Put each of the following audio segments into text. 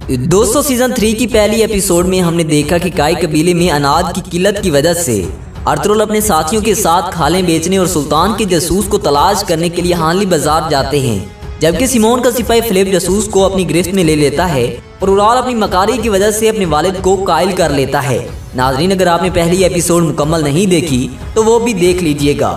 दोस्तों सीजन 3 की पहली एपिसोड में हमने देखा कि काई कबीले में अनाज की किल्लत की वजह से अर्तुगरुल अपने साथियों के साथ खालें बेचने और सुल्तान के जासूस को तलाश करने के लिए हानली बाजार जाते हैं, जबकि सिमोन का सिपाही फिलिप जासूस को अपनी गिरफ्त में ले लेता है और उराल अपनी मकारी की वजह से अपने वालिद को कायल कर लेता है। नाजरीन, अगर आपने पहली एपिसोड मुकम्मल नहीं देखी तो वो भी देख लीजिएगा।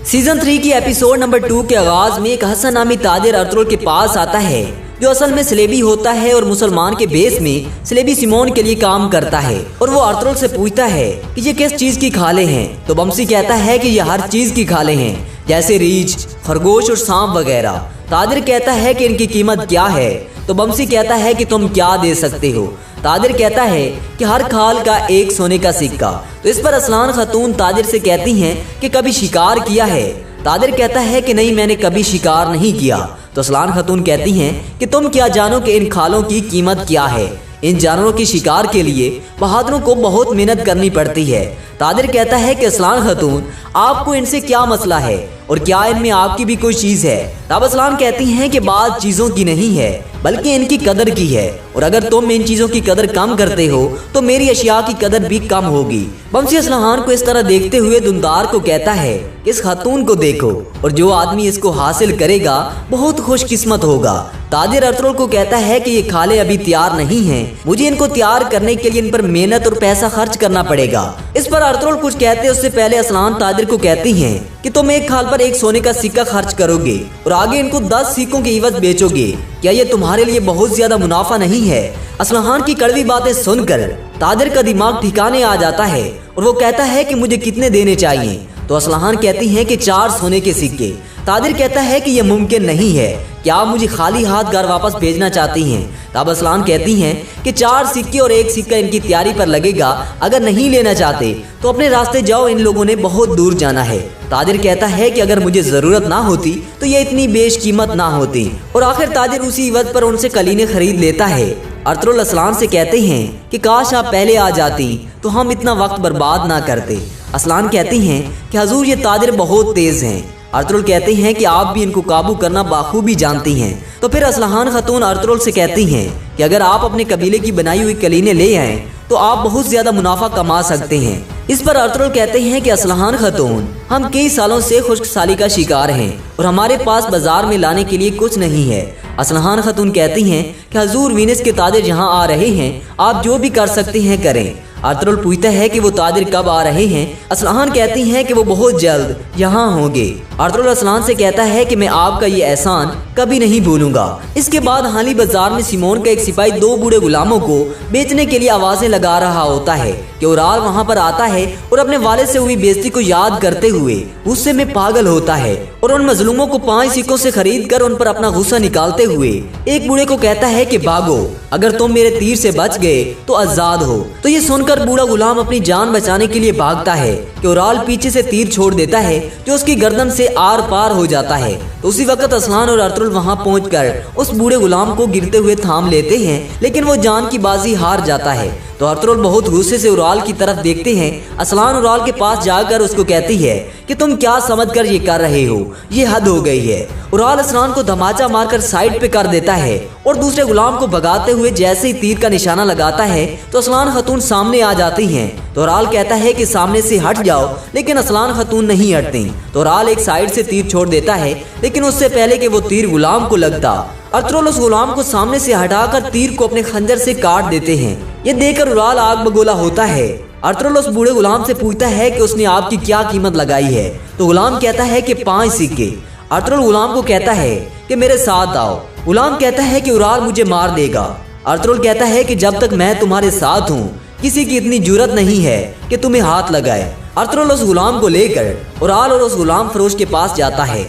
सीजन 3 की एपिसोड नंबर 2 के आगाज में एक हसन नामी ताजिर अर्तुगरुल के पास आता है, जो असल में सलेबी होता है और मुसलमान के बेस में सलेबी सिमोन के लिए काम करता है। और वो अर्तुगरुल से पूछता है कि ये किस चीज की खाले हैं, तो बमसी कहता है कि ये हर चीज की खाले हैं, जैसे रीछ, खरगोश और सांप वगैरह। ताजिर कहता है कि इनकी कीमत क्या है, तो बमसी कहता है कि तुम क्या दे सकते हो। ताजिर कहता है कि हर खाल का एक सोने का सिक्का। तो इस पर असलान खातून ताजिर से कहती हैं कि कभी शिकार किया है। ताजिर कहता है कि नहीं, मैंने कभी शिकार नहीं किया। तो असलान खातून कहती हैं कि तुम क्या जानो कि इन खालों की कीमत क्या है। इन जानवरों की शिकार के लिए बहादुरों को बहुत मेहनत करनी पड़ती है। ताजिर कहता है कि असलान खातून, आपको इनसे क्या मसला है और क्या इनमें आपकी भी कोई चीज है। तब असलान कहती हैं कि बात चीजों की नहीं है बल्कि इनकी कदर की है, और अगर तुम इन चीजों की कदर कम करते हो तो मेरी अशिया की कदर भी कम होगी। बमसी असलहान को इस तरह देखते हुए दुनदार को कहता है, इस खातून को देखो और जो आदमी इसको हासिल करेगा बहुत खुशकिस्मत होगा। ताजिर अर्तुगरुल को कहता है कि ये खाले अभी तैयार नहीं हैं, मुझे इनको तैयार करने के लिए इन पर मेहनत और पैसा खर्च करना पड़ेगा। इस पर अर्तुगरुल कुछ कहते उससे पहले असलान ताजिर को कहती हैं कि तुम एक खाल पर एक सोने का सिक्का खर्च करोगे और आगे इनको 10 सिक्कों के इवज बेचोगे, क्या ये तुम्हारे लिए बहुत ज्यादा मुनाफा नहीं है। असलहान की कड़वी बातें सुनकर ताजिर का दिमाग ठिकाने आ जाता है और वो कहता है कि मुझे कितने देने चाहिए। तो असलहान कहती हैं कि 4 सोने के सिक्के। ताजिर कहता है कि यह मुमकिन नहीं है, क्या आप मुझे खाली हाथ घर वापस भेजना चाहती हैं। तब असलान कहती हैं कि 4 सिक्के और 1 सिक्का इनकी तैयारी पर लगेगा, अगर नहीं लेना चाहते तो अपने रास्ते जाओ, इन लोगों ने बहुत दूर जाना है। ताजिर कहता है कि अगर मुझे जरूरत ना होती तो ये इतनी बेशकीमत ना होती, और आखिर ताजिर उसी वक्त पर उनसे कलीने खरीद लेता है। अर्तुगरुल असलान से कहते हैं कि काश आप पहले आ जाती तो हम इतना वक्त बर्बाद ना करते। असलान कहती हैं कि हजूर, ये ताजिर बहुत तेज हैं। अर्तुगरुल कहते हैं कि आप भी इनको काबू करना बाखूबी जानती हैं। तो फिर असलहान खातून अर्तुगरुल से कहती हैं कि अगर आप अपने कबीले की बनाई हुई कलीने ले आएं तो आप बहुत ज्यादा मुनाफा कमा सकते हैं। इस पर अर्तुगरुल कहते हैं कि असलहान खातून, हम कई सालों से खुश्कसाली का शिकार हैं और हमारे पास बाजार में लाने के लिए कुछ नहीं है। असलहान खातून कहती हैं कि हजूर, वीनस के ताजिर यहाँ आ रहे हैं, आप जो भी कर सकते हैं करें। अर्तुगरुल पूछता है कि वो ताजिर कब आ रहे हैं। असलहान कहती हैं कि वो बहुत जल्द यहाँ होंगे। अर्तुगरुल असलान से कहता है कि मैं आपका ये एहसान कभी नहीं भूलूंगा। इसके बाद हाली बाजार में सिमोन का एक सिपाही 2 बूढ़े गुलामों को बेचने के लिए आवाजें लगा रहा होता है कि उराल वहाँ पर आता है और अपने वालिद से हुई बेइज्जती को याद करते हुए गुस्से में पागल होता है और उन मजलूमों को 5 सिक्कों से खरीद कर उन पर अपना गुस्सा निकालते हुए एक बूढ़े को कहता है कि भागो, अगर तुम मेरे तीर से बच गए तो आजाद हो। तो ये सुनकर बूढ़ा गुलाम अपनी जान बचाने के लिए भागता है कि उराल पीछे से तीर छोड़ देता है जो उसकी गर्दन से आर पार हो जाता है। तो उसी वक्त असलान और अर्तुगरुल वहां पहुंचकर उस बूढ़े गुलाम को गिरते हुए थाम लेते हैं, लेकिन वो जान की बाजी हार जाता है। तो अर्तुगरुल बहुत गुस्से से उराल की तरफ देखते हैं। असलान उराल के पास जाकर उसको कहती है कि तुम क्या समझकर ये कर रहे हो, ये हद हो गई है। उराल असलान को धमाचा मारकर साइड पे कर देता है और दूसरे गुलाम को भगाते हुए जैसे ही तीर का निशाना लगाता है तो असलान खातून सामने आ जाती हैं। तो उराल कहता है कि सामने से हट जाओ, लेकिन असलान खातून नहीं हटती। तो उराल एक साइड से तीर छोड़ देता है, लेकिन उससे पहले कि वो तीर गुलाम को लगता, अर्तुगरुल उस गुलाम को सामने से हटाकर तीर को अपने खंजर से काट देते हैं। ये देखकर उराल आग बगोला होता है। अर्तुगरुल उस बूढ़े गुलाम से पूछता है कि उसने आपकी क्या कीमत लगाई है। तो गुलाम कहता है कि 5 सिक्के। अर्तुगरुल गुलाम को कहता है कि मेरे साथ आओ। गुलाम कहता है कि उराल मुझे मार देगा। अर्तुगरुल कहता है कि जब तक मैं तुम्हारे साथ हूँ किसी की इतनी जुर्रत नहीं है कि तुम्हें हाथ लगाए। अर्तुगरुल उस गुलाम को लेकर उराल और उस गुलाम फरोश के पास जाता है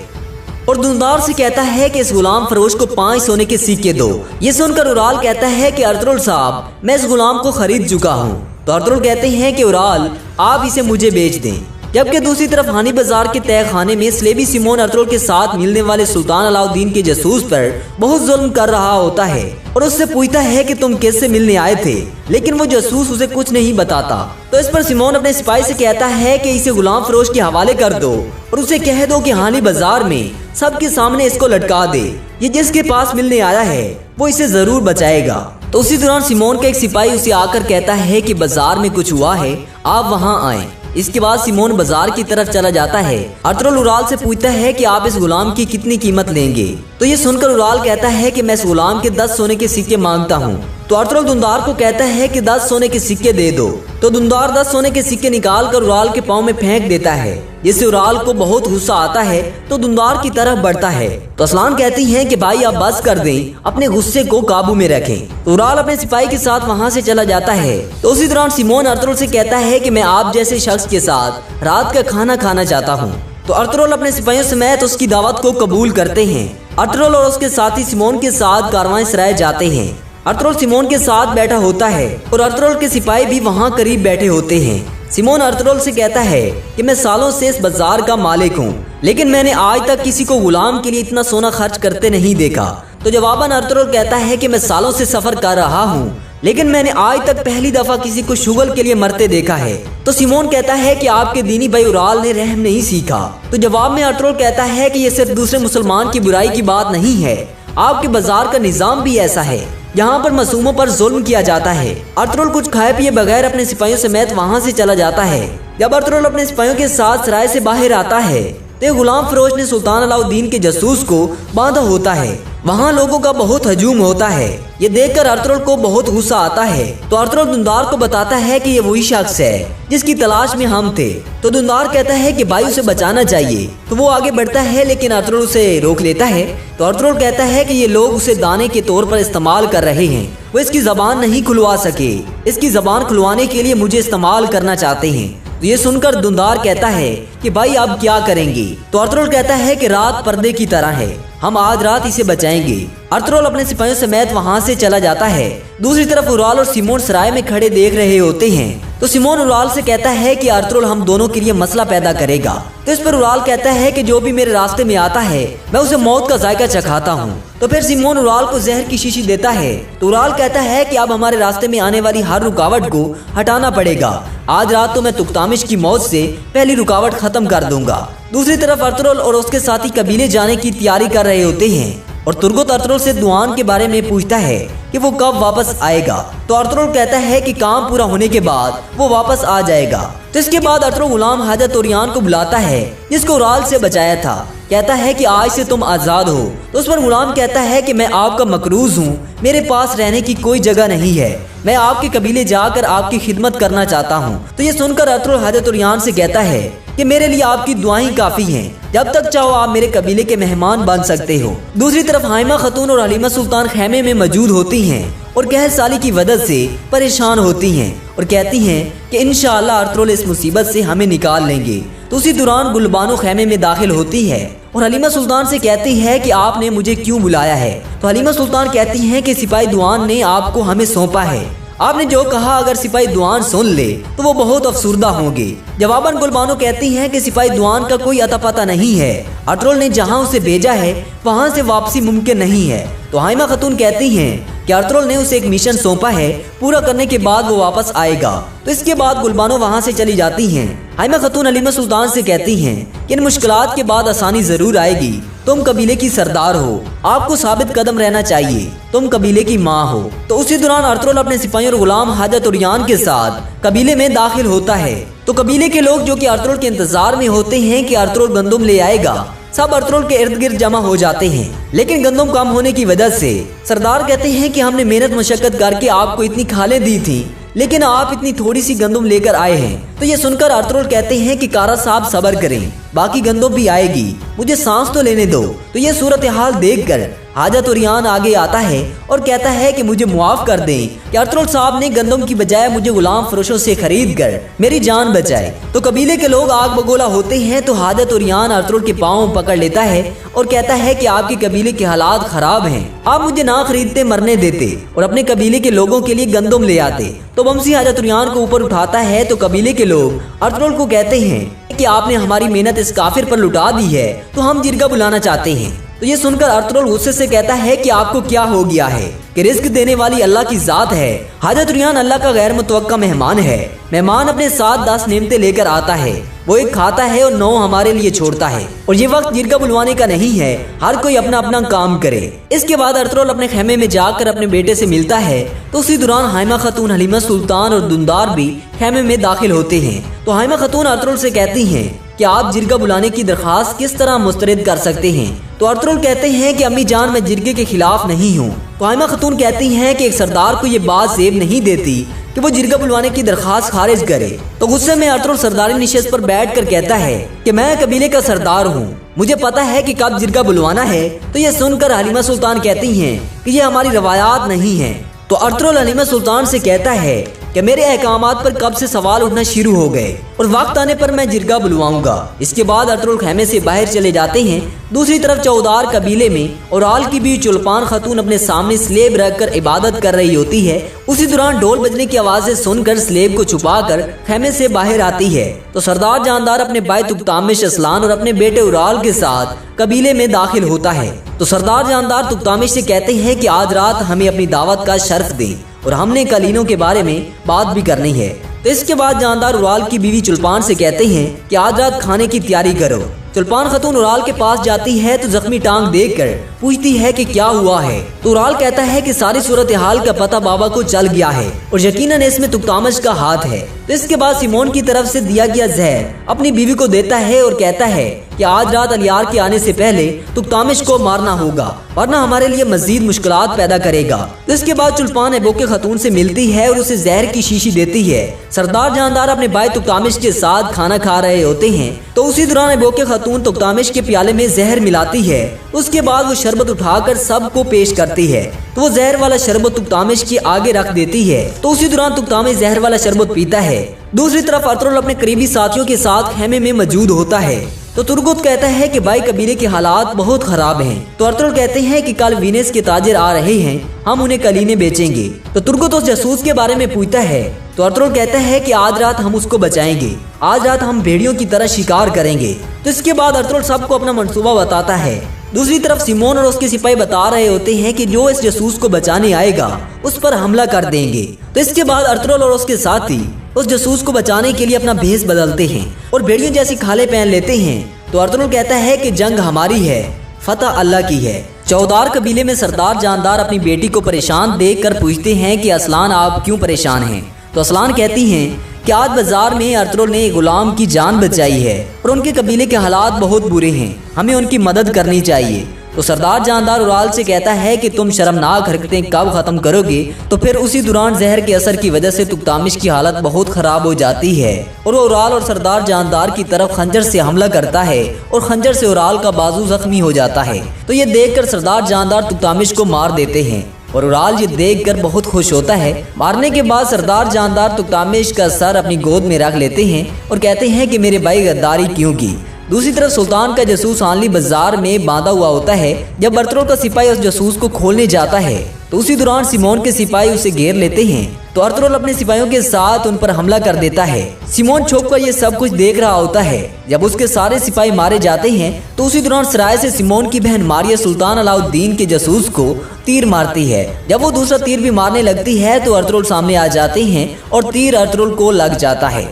और दुनदार से कहता है कि इस गुलाम फरोश को 5 सोने के सिक्के दो। ये सुनकर उराल कहता है कि अर्तुगरुल साहब, मैं इस गुलाम को खरीद चुका हूँ। तो अर्तुगरुल कहते हैं कि उराल, आप इसे मुझे बेच दें। जबकि दूसरी तरफ हानी बाजार के तय खाने में सलेबी सिमोन अर्तुगरुल के साथ मिलने वाले सुल्तान अलाउद्दीन के जासूस पर बहुत जुल्म कर रहा होता है। और उससे पूछता है कि तुम किससे मिलने आए थे, लेकिन वो जासूस उसे कुछ नहीं बताता। तो इस पर सिमोन अपने सिपाही से कहता है कि इसे गुलाम फरोश के हवाले कर दो और उसे कह दो कि हाली बाजार में सबके सामने इसको लटका दे। ये जिसके पास मिलने आया है वो इसे जरूर बचाएगा। तो उसी दौरान सिमोन का एक सिपाही उसे आकर कहता है कि बाजार में कुछ हुआ है, आप वहाँ आए। इसके बाद सिमोन बाजार की तरफ चला जाता है। अर्तुगरुल उराल से पूछता है कि आप इस गुलाम की कितनी कीमत लेंगे। तो ये सुनकर उराल कहता है कि मैं इस गुलाम के 10 सोने के सिक्के मांगता हूँ। तो अर्तुगरुल दुंदार को कहता है कि 10 सोने के सिक्के दे दो। तो दुंदार 10 सोने के सिक्के निकाल कर उराल के पाँव में फेंक देता है, जिससे उराल को बहुत गुस्सा आता है। तो दुंदार की तरफ बढ़ता है। तो असलान कहती हैं कि भाई आप बस कर दें, अपने गुस्से को काबू में रखें। तो उराल अपने सिपाही के साथ वहाँ से चला जाता है। तो उसी दौरान सिमोन अर्तुगरुल से कहता है कि मैं आप जैसे शख्स के साथ रात का खाना खाना चाहता हूँ। तो अर्तुगरुल अपने सिपाहियों समेत उसकी दावत को कबूल करते हैं। अर्तुगरुल और उसके साथी सिमोन के साथ कारवां सराय जाते हैं। अर्तुगरुल सिमोन के साथ बैठा होता है और अर्तुगरुल के सिपाही भी वहाँ करीब बैठे होते हैं। सिमोन अर्तुगरुल से कहता है कि मैं सालों से इस बाजार का मालिक हूँ, लेकिन मैंने आज तक किसी को गुलाम के लिए इतना सोना खर्च करते नहीं देखा। तो जवाबन अर्तुगरुल कहता है कि मैं सालों से सफर कर रहा हूँ, लेकिन मैंने आज तक पहली दफा किसी को शुगल के लिए मरते देखा है। तो सिमोन कहता है कि आपके दीनी भाई उराल ने रहम नहीं सीखा। तो जवाब में अर्तुगरुल कहता है कि ये सिर्फ दूसरे मुसलमान की बुराई की बात नहीं है, आपके बाजार का निजाम भी ऐसा है, यहाँ पर मासूमों पर जुल्म किया जाता है। अर्तुगरुल कुछ खाए पिए बगैर अपने सिपाहियों समेत वहाँ से चला जाता है। जब अर्तुगरुल अपने सिपाहियों के साथ सराय से बाहर आता है तो गुलाम फरोश ने सुल्तान अलाउद्दीन के जासूस को बांधा होता है। वहाँ लोगों का बहुत हजूम होता है। ये देखकर अर्तुगरुल को बहुत गुस्सा आता है। तो अर्तुगरुल दुंदार को बताता है कि ये वही शख्स है जिसकी तलाश में हम थे। तो दुंदार कहता है कि भाई उसे बचाना चाहिए। तो वो आगे बढ़ता है, लेकिन अर्तुगरुल उसे रोक लेता है। तो अर्तुगरुल कहता है कि ये लोग उसे दाने के तौर पर इस्तेमाल कर रहे हैं, वो इसकी जबान नहीं खुलवा सके, इसकी जबान खुलवाने के लिए मुझे इस्तेमाल करना चाहते हैं। तो ये सुनकर दुंदार कहता है कि भाई आप क्या करेंगे। तो अर्तुगरुल कहता है कि रात पर्दे की तरह है, हम आज रात इसे बचाएंगे। अर्तुगरुल अपने सिपाहियों समेत वहाँ से चला जाता है। दूसरी तरफ उराल और सिमोन सराय में खड़े देख रहे होते हैं। तो सिमोन उराल से कहता है कि अर्तुगरुल हम दोनों के लिए मसला पैदा करेगा। तो इस पर उराल कहता है कि जो भी मेरे रास्ते में आता है मैं उसे मौत का जायका चखाता हूँ। तो फिर सिमोन उराल को जहर की शीशी देता है। तो उराल कहता है कि अब हमारे रास्ते में आने वाली हर रुकावट को हटाना पड़ेगा। आज रात तो मैं तुक्तामिश की मौत से पहली रुकावट खत्म कर दूंगा। दूसरी तरफ अर्तुगरुल और उसके साथी कबीले जाने की तैयारी कर रहे होते हैं और तुर्गुत अर्तुगरुल से दुआन के बारे में पूछता है कि वो कब वापस आएगा। तो अर्तुगरुल कहता है कि काम पूरा होने के बाद वो वापस आ जाएगा। तो इसके बाद अर्तुगरुल गुलाम हाजा तुरियान को बुलाता है जिसको उराल से बचाया था। कहता है कि आज से तुम आजाद हो। तो उस पर गुलाम कहता है कि मैं आपका मकरूज हूँ, मेरे पास रहने की कोई जगह नहीं है, मैं आपके कबीले जाकर आपकी खिदमत करना चाहता हूँ। तो ये सुनकर अर्तुगरुल हाजा तुरियान से कहता है कि मेरे लिए आपकी दुआएं काफी हैं, जब तक चाहो आप मेरे कबीले के मेहमान बन सकते हो। दूसरी तरफ हाइमा खातून और हलीमा सुल्तान खेमे में मौजूद होती हैं और कहर साली की वजह से परेशान होती हैं और कहती हैं कि इंशाअल्लाह अर्तुगरुल इस मुसीबत से हमें निकाल लेंगे। तो उसी दौरान गुलबानो खेमे में दाखिल होती है और हलीमा सुल्तान से कहती है कि आपने मुझे क्यों बुलाया है। तो हलीमा सुल्तान कहती हैं कि सिपाही दुआन ने आपको हमें सौंपा है, आपने जो कहा अगर सिपाही दुआन सुन ले तो वो बहुत अफसुर्दा होंगे। जवाबन गुलबानो कहती हैं कि सिपाही दुआन का कोई अता पता नहीं है, अर्तुगरुल ने जहां उसे भेजा है वहां से वापसी मुमकिन नहीं है। तो हाइमा खातून कहती हैं कि अर्तुगरुल ने उसे एक मिशन सौंपा है, पूरा करने के बाद वो वापस आएगा। तो इसके बाद गुलबानो वहां से चली जाती हैं। हाइमा खातून हलीमा सुल्तान से कहती हैं कि इन मुश्किलात के बाद आसानी जरूर आएगी, तुम कबीले की सरदार हो, आपको साबित कदम रहना चाहिए, तुम कबीले की माँ हो। तो उसी दौरान अर्तुगरुल अपने सिपाहियों और गुलाम हाजा तुरियान के साथ कबीले में दाखिल होता है। तो कबीले के लोग जो कि अर्तुगरुल के इंतजार में होते हैं कि अर्तुगरुल गंदुम ले आएगा, सब अर्तुगरुल के इर्द गिर्द जमा हो जाते हैं। लेकिन गंदुम कम होने की वजह से सरदार कहते हैं कि हमने मेहनत मशक्कत करके आपको इतनी खालें दी थी, लेकिन आप इतनी थोड़ी सी गंदुम लेकर आए हैं। तो ये सुनकर अर्तुगरुल कहते हैं कि कारा साहब सब्र करें, बाकी गंदुम भी आएगी, मुझे सांस तो लेने दो। तो ये सूरत हाल देखकर हाजा तुरियान आगे आता है और कहता है कि मुझे मुआफ कर दें कि अर्तुगरुल साहब ने गंदुम की बजाय मुझे गुलाम फरोशों से खरीद कर मेरी जान बचाए। तो कबीले के लोग आग बगोला होते हैं। तो हाजा तुरियान अर्तुगरुल के पाँव पकड़ लेता है और कहता है कि आपके कबीले के हालात खराब हैं, आप मुझे ना खरीदते मरने देते और अपने कबीले के लोगों के लिए गंदुम ले आते। तो बमसी हाजा तुरियान को ऊपर उठाता है। तो कबीले के लोग अर्तुगरुल को कहते हैं कि आपने हमारी मेहनत इस काफिर पर लुटा दी है, तो हम जिरगा बुलाना चाहते हैं। तो तो ये सुनकर अर्तुगरुल गुस्से से कहता है कि आपको क्या हो गया है कि रिस्क देने वाली अल्लाह की जात है। हाजत रुयान अल्लाह का गैर मुतवक्का मेहमान है। मेहमान अपने साथ 10 नेमतें लेकर आता है, वो एक खाता है और 9 हमारे लिए छोड़ता है। और ये वक्त जिरगा बुलवाने का नहीं है, हर कोई अपना अपना काम करे। इसके बाद अर्तुगरुल अपने खेमे में जाकर अपने बेटे से मिलता है। तो उसी दौरान हाइमा खातून, हलीमा सुल्तान और दुंदार भी खेमे में दाखिल होते हैं। तो हाइमा खातून अर्तुगरुल से कहती हैं कि आप जिरगा बुलाने की दरखास्त किस तरह मुस्तरद कर सकते हैं। तो अर्तुगरुल कहते हैं कि अम्मी जान, मैं जिरगे के खिलाफ नहीं हूँ। तो हाइमा खातून कहती हैं कि एक सरदार को ये बात जेब नहीं देती कि वो जिरगा बुलवाने की दरखास्त खारिज करे। तो गुस्से में अर्तुगरुल सरदारी निशस्त पर बैठकर कहता है कि मैं कबीले का सरदार हूँ, मुझे पता है कि कब जिरगा बुलवाना है। तो ये सुनकर हलीमा सुल्तान कहती हैं कि ये हमारी रवायात नहीं है। तो अर्तुगरुल हलीमा सुल्तान से कहता है कि मेरे अहकामात पर कब से सवाल उठना शुरू हो गए और वक्त आने पर मैं जिरगा बुलवाऊंगा। इसके बाद अर्तुगरुल खेमे से बाहर चले जाते हैं। दूसरी तरफ चौदार कबीले में औराल की भी चुल्पान खातून अपने सामने स्लेब रखकर इबादत कर रही होती है। उसी दौरान ढोल बजने की आवाजें सुनकर स्लेब को छुपाकर खेमे से बाहर आती है। तो सरदार जानदार अपने भाई तुक्तामिश असलान और अपने बेटे उराल के साथ कबीले में दाखिल होता है। तो सरदार जानदार तुक्तामिश से कहते हैं कि आज रात हमें अपनी दावत का शर्फ दें और हमने कलीनों के बारे में बात भी करनी है। तो इसके बाद जानदार उराल की बीवी चुल्पान से कहते हैं कि आज रात खाने की तैयारी करो। चुल्पान खातून उराल के पास जाती है तो जख्मी टांग देखकर पूछती है कि क्या हुआ है। तो उराल कहता है कि सारी सूरत हाल का पता बाबा को चल गया है और यकीनन इसमें तुक्तामिश का हाथ है। तो इसके बाद सिमोन की तरफ से दिया गया जहर अपनी बीवी को देता है और कहता है कि आज रात अलियार के आने से पहले तुक्तामिश को मारना होगा, वरना हमारे लिए मजीद मुश्किलात पैदा करेगा। तो इसके बाद चुल्पान एबोके खातून से मिलती है और उसे जहर की शीशी देती है। सरदार जानदार अपने भाई तुक्तामिश के साथ खाना खा रहे होते हैं। तो उसी दौरान एबोके खातून तुक्तामिश के प्याले में जहर मिलाती है। उसके बाद वो शरबत उठाकर सबको पेश करती है। तो वो जहर वाला शरबत तुक्तामिश के आगे रख देती है। तो उसी दौरान तुक्तामिश जहर वाला शरबत पीता है। दूसरी तरफ अर्तुगरुल अपने करीबी साथियों के साथ खेमे में मौजूद होता है। तो तुर्गुत कहता है कि भाई कबीले के हालात बहुत खराब हैं। तो अर्तुगरुल कहते हैं कि कल वीनस के ताजिर आ रहे हैं, हम उन्हें कलीने बेचेंगे। तो तुर्गुत उस जासूस के बारे में पूछता है। तो अर्तुगरुल कहता है कि आज रात हम उसको बचाएंगे, आज रात हम भेड़ियों की तरह शिकार करेंगे। तो इसके बाद अर्तुगरुल सबको अपना मंसूबा बताता है। दूसरी तरफ सिमोन और उसके सिपाही बता रहे होते हैं कि जो इस जासूस को बचाने आएगा उस पर हमला कर देंगे। तो इसके बाद अर्तुगरुल और उसके साथी उस जासूस को बचाने के लिए अपना भेष बदलते हैं और भेड़ियों जैसी खाले पहन लेते हैं। तो अर्तुगरुल कहता है कि जंग हमारी है, फतह अल्लाह की है। चौदार कबीले में सरदार जानदार अपनी बेटी को परेशान देखकर पूछते हैं कि असलान आप क्यों परेशान हैं। तो असलान कहती हैं कि आज बाजार में अर्तुगरुल ने गुलाम की जान बचाई है और उनके कबीले के हालात बहुत बुरे हैं, हमें उनकी मदद करनी चाहिए। तो सरदार जानदार उराल से कहता है कि तुम शर्मनाक हरकतें कब खत्म करोगे। तो फिर उसी दौरान जहर के असर की वजह से तुक्तामिश की हालत बहुत खराब हो जाती है और वो उराल और सरदार जानदार की तरफ खंजर से हमला करता है और खंजर से उराल का बाजू जख्मी हो जाता है। तो ये देखकर सरदार जानदार तुक्तामिश को मार देते हैं और उराल ये देखकर बहुत खुश होता है। मारने के बाद सरदार जानदार तुक्तामिश का सर अपनी गोद में रख लेते हैं और कहते हैं कि मेरे भाई गद्दारी क्यों की। दूसरी तरफ सुल्तान का जासूस आनली बाजार में बांधा हुआ होता है। जब अर्तुगरुल का सिपाही उस जासूस को खोलने जाता है तो उसी दौरान सिमोन के सिपाही उसे घेर लेते हैं। तो अर्तुगरुल अपने सिपाहियों के साथ उन पर हमला कर देता है। सिमोन छुप कर ये सब कुछ देख रहा होता है। जब उसके सारे सिपाही मारे जाते हैं तो उसी दौरान सराय से सिमोन की बहन मारिया सुल्तान अलाउद्दीन के जासूस को तीर मारती है। जब वो दूसरा तीर भी मारने लगती है तो अर्तुगरुल सामने आ जाते हैं और तीर अर्तुगरुल को लग जाता है।